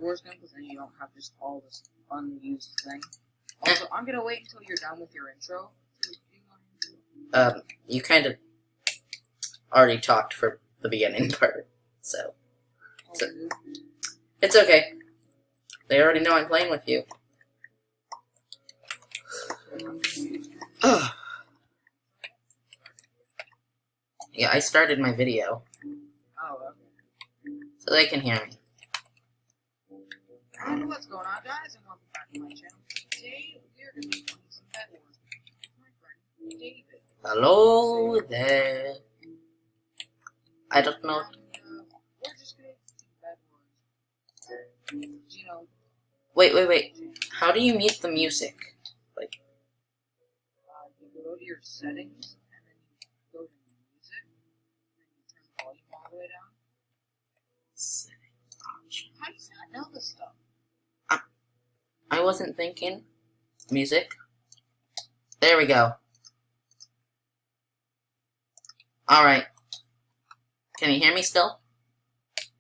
Wars gun, because then you don't have just all this unused thing. Also, I'm gonna wait until you're done with your intro. You kind of already talked for the beginning part, so it's okay. They already know I'm playing with you. Yeah, I started my video. Oh, okay. So they can hear me. I don't know what's going on, guys, and welcome back to my channel. Today, we're going to be playing some Bed Wars with my friend, David. Hello there. I don't know. We're just going to do Bed Wars. You know... Wait. How do you mute the music? Like... you go to your settings, and then you go to music, and then you turn the volume all the way down. How do you not know this stuff? I wasn't thinking. Music. There we go. Alright. Can you hear me still?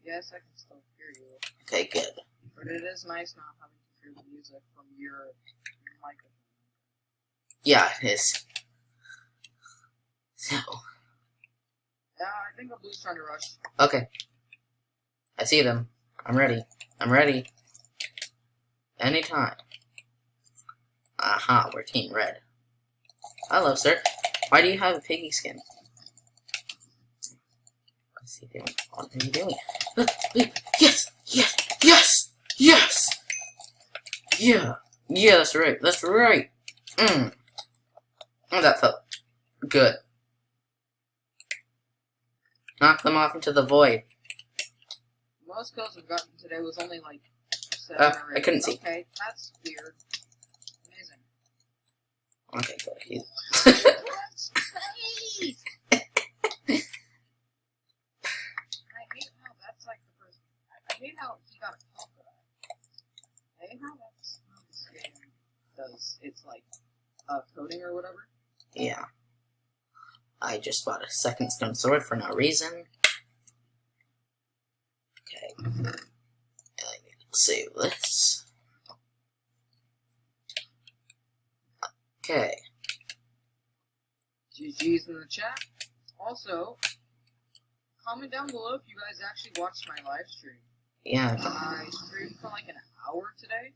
Yes, I can still hear you. Okay, good. But it is nice not having to hear the music from your microphone. Yeah, it is. So. Yeah, I think a blue's trying to rush. Okay. I see them. I'm ready. Anytime. Aha, we're Team Red. Hello, sir. Why do you have a piggy skin? What's he doing? What are you doing? Yes! Yeah, that's right. Oh, that felt good. Knock them off into the void. Most kills we've gotten today was only like 7 or 8. I couldn't see. Okay, that's weird. Amazing. Okay, good. He's... I hate how that's like the first... I hate how he got a kill for that. I hate how that's how this game does. It's like coding or whatever. Yeah. I just bought a second stone sword for no reason. Okay. I need to save this. Okay. GG's in the chat. Also, comment down below if you guys actually watched my live stream. Yeah. I streamed for like an hour today.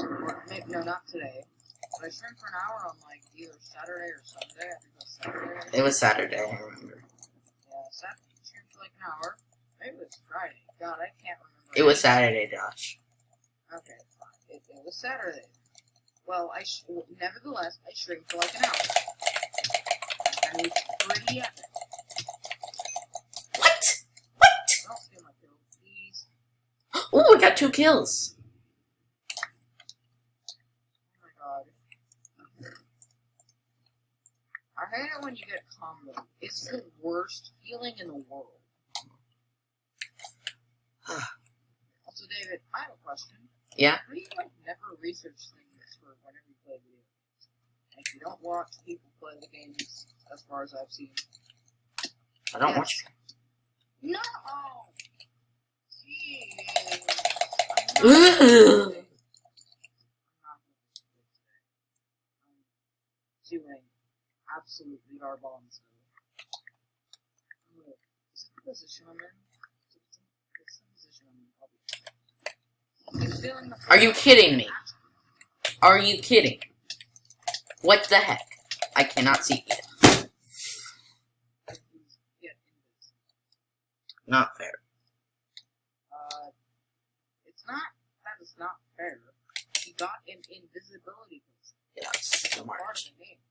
Or maybe, no, not today. But I streamed for an hour on like either Saturday or Sunday. I think it was Saturday. It was Saturday, I remember. Yeah, Saturday. I streamed for like an hour. Maybe it was Friday. God, I can't remember. It was Saturday, Josh. Okay, fine. It was Saturday. Well, nevertheless, I streamed for like an hour. And it was pretty epic. What? Don't steal my kill, please. Ooh, I got 2 kills. Oh my god. I hate it when you get combo. It's the worst feeling in the world. Also, David, I have a question. Yeah? How do you never research things for whenever you play video games? Like, you don't watch people play the games as far as I've seen. I don't watch. No! Jeez. I'm doing absolutely garbons. Is it the position I'm in? It's the position I'm in. Are you kidding me? Are you kidding? What the heck? I cannot see it. Not fair. It's not that it's not fair. He got an invisibility potion. Yeah, it's Part smart. of the game.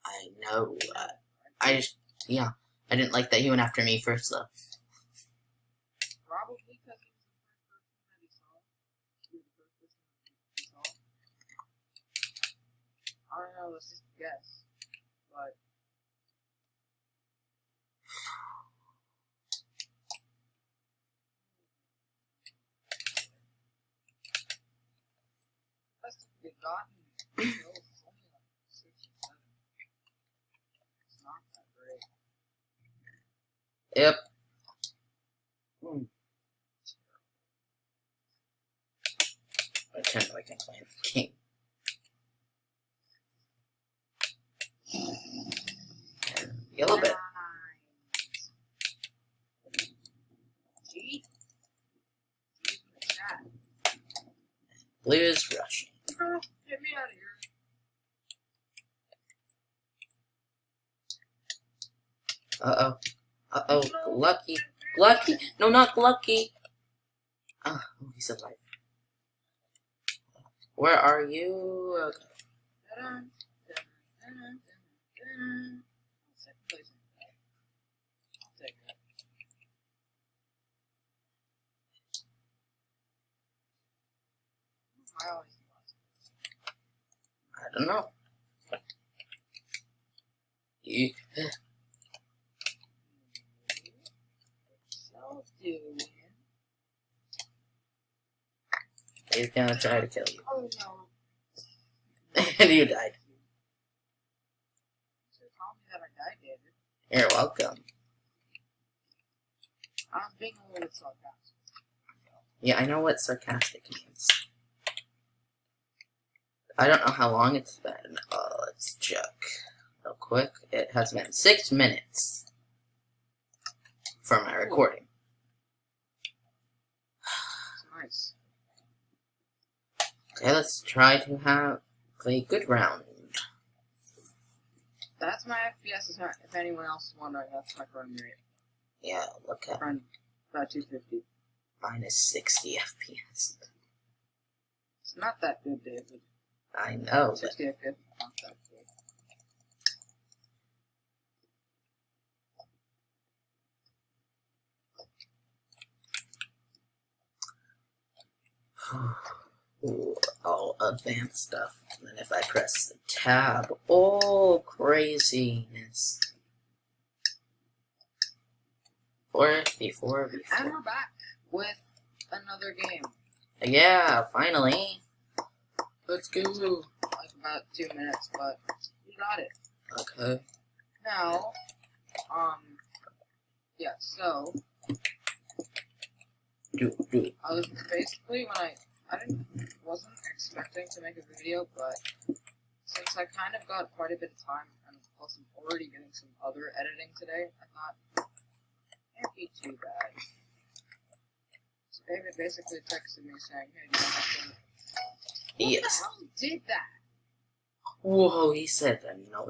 I know. Yeah. I didn't like that he went after me first, though. Probably because he was the first person that he saw. I don't know, let's just guess. But must have gotten kills. It's only like 6 or 7. It's not that great. Yep. pretend like I'm playing the game. And yellow bit. G? G's in the chat. Blue is rushing. Girl, get me out of here. Uh-oh. Uh-oh. Lucky. Lucky? No, not Lucky. Oh, he's alive. Where are you? Okay. Second place. I'll take that. I always lost. I don't know. You... So doing. He's gonna try to kill you. Oh no. And you died. So tell me that I died, David. You're welcome. I was being a little bit sarcastic. Yeah, I know what sarcastic means. I don't know how long it's been. Let's check real quick. It has been 6 minutes for my recording. Nice. Okay, let's try to have a good round. That's my FPS. If anyone else is wondering, that's my frame rate. Yeah, look at Frame about 250. minus 60 FPS. It's not that good, David. I know, but 60 FPS, not that good. ooh, all advanced stuff. And then if I press the tab, oh, craziness. 4v4v4. And we're back with another game. Yeah, finally. Let's go. Like about 2 minutes, but we got it. Okay. Now, yeah, so, Do. I was basically when wasn't expecting to make a video, but since I kind of got quite a bit of time, and plus I'm already doing some other editing today, I thought, it can't be too bad. So David basically texted me saying, hey, do you want to Who Yes. the hell did that? Whoa, he said that. No.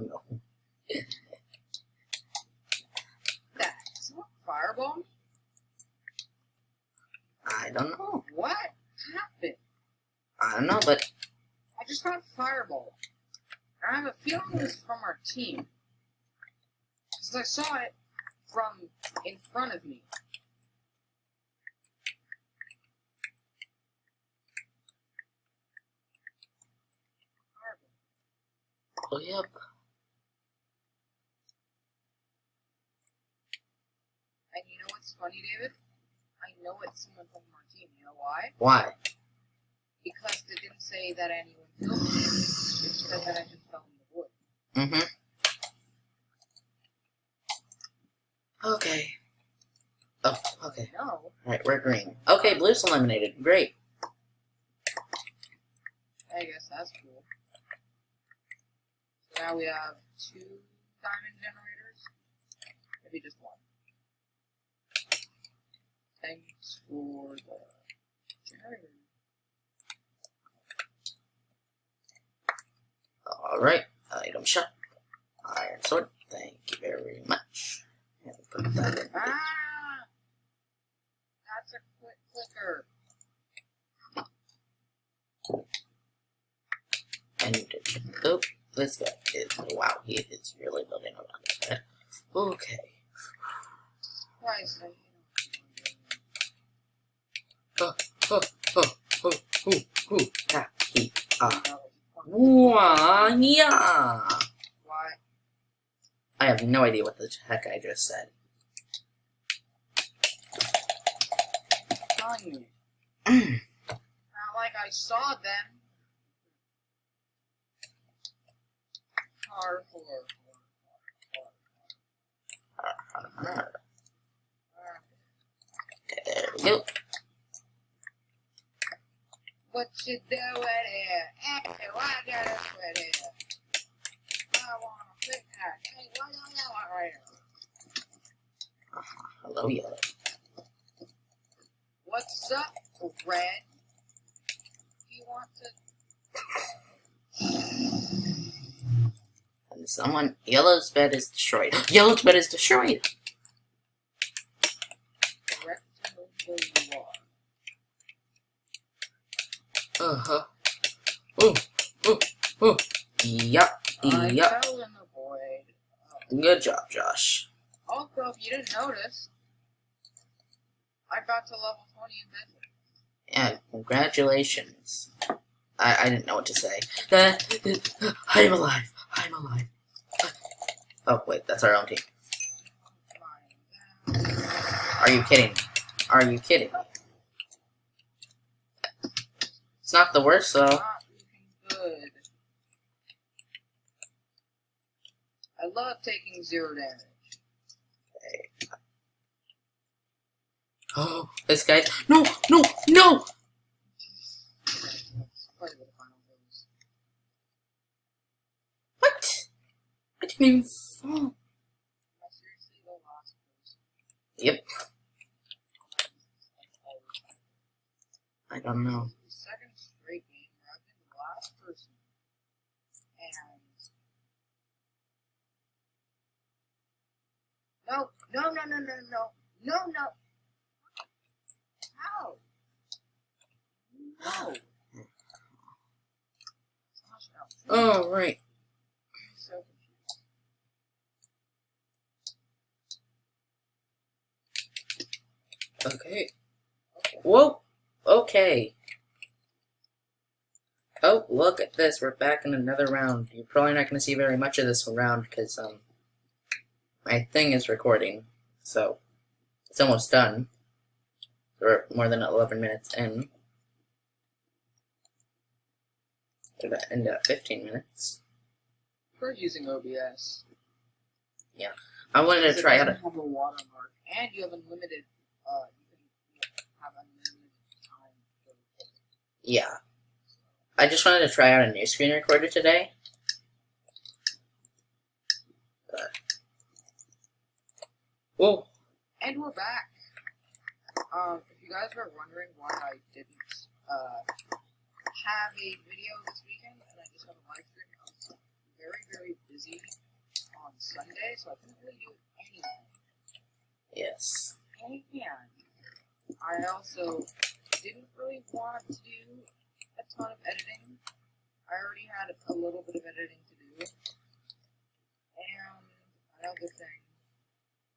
Someone fireball me? I don't know. What happened? I don't know, but I just got fireball. And I have a feeling it was from our team. Because I saw it from in front of me. Fireball. oh yep. And you know what's funny, David? I know it's someone from our team. You know why? Why? Because it didn't say that anyone killed me. It said that I just fell in the wood. Mm-hmm. Okay. Oh, okay. No. Alright, we're green. Okay, blue's eliminated. Great. I guess that's cool. So now we have 2 diamond generators. Maybe just 1. Thanks for the generator. Alright, item shop. Iron sword. Thank you very much. And put that in. Ah! That's a quick clicker. I need to check. Oh, this guy is. Wow, he is really building around his head. Okay. Christ, I hate Oh, ha, he, ah. him. Wah-nya. Why? I have no idea what the heck I just said. Telling you. Not like I saw them. Hardcore. There we go. What you doing here? Hey, why you gotta quit here? I wanna quit that. Hey, what do you want right here? Hello, Yellow. What's up, Red? You want to... And someone... Yellow's bed is destroyed. Yellow's bed is destroyed! Direct to where you are. Uh-huh. Ooh. Ooh. Ooh. Yup. I Yup. fell in the void. Good job, Josh. Also, if you didn't notice, I got to level 20 in Bedlam. Yeah, congratulations. I didn't know what to say. I'm alive. I'm alive. Oh, wait, that's our own team. Are you kidding? Are you kidding? It's not the worst, though. Not looking good. I love taking 0 damage. Okay. Oh, this guy. No, no, no! That's part of the final phase. What? I didn't even fall. Am I seriously the last person? Yep. I don't know. The second straight game where I've been the last person. And... No, no, no, no, no, no. No, no. How? No. Gosh, no. Oh, right. I'm so confused. Okay. Whoa. Okay. Oh, look at this. We're back in another round. You're probably not going to see very much of this round because, my thing is recording. So, it's almost done. We're more than 11 minutes in. We're going to end at 15 minutes. For using OBS. I wanted to try out It doesn't have a watermark, and you have unlimited, you can have unlimited time for recording. Yeah. I just wanted to try out a new screen recorder today. Whoa. And we're back. If you guys were wondering why I didn't have a video this weekend and I just have a live stream, I was very, very busy on Sunday, so I couldn't really do anything. Yes. And I also didn't really want to do a ton of editing. I already had a little bit of editing to do. And another thing,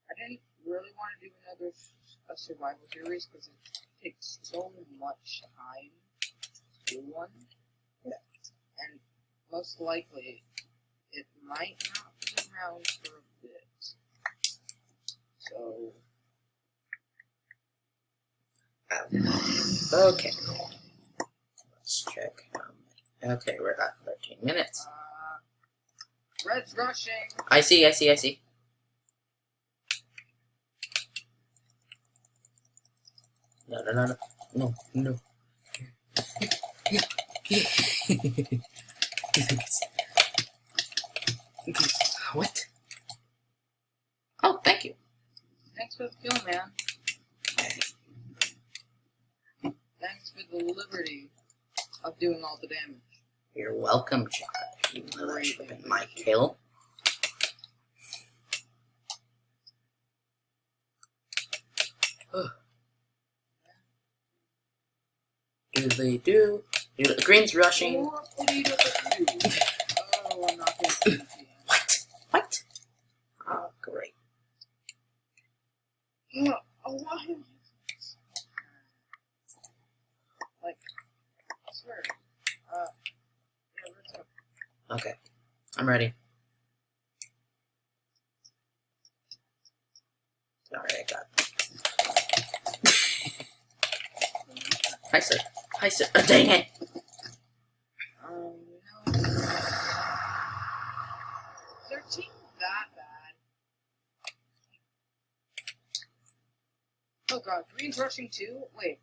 I didn't really want to do a survival series because it takes so much time to do one. Yeah. And most likely, it might not be around for a bit. So, Okay. Let's check. Okay, we're at 13 minutes. Red's rushing. I see. No. What? Oh, thank you. Thanks for the kill, man. Thanks for the liberty of doing all the damage. You're welcome, John. Even though that should have been my kill. Doodly-doo. Green's rushing. Oh, I'm not going to What? Oh, great. Oh, why? Like, I swear. Yeah, let's go. Okay. I'm ready. Alright, I got it. Hi, sir. Dang it! No. 13 that bad. Oh god, Green's rushing too? Wait.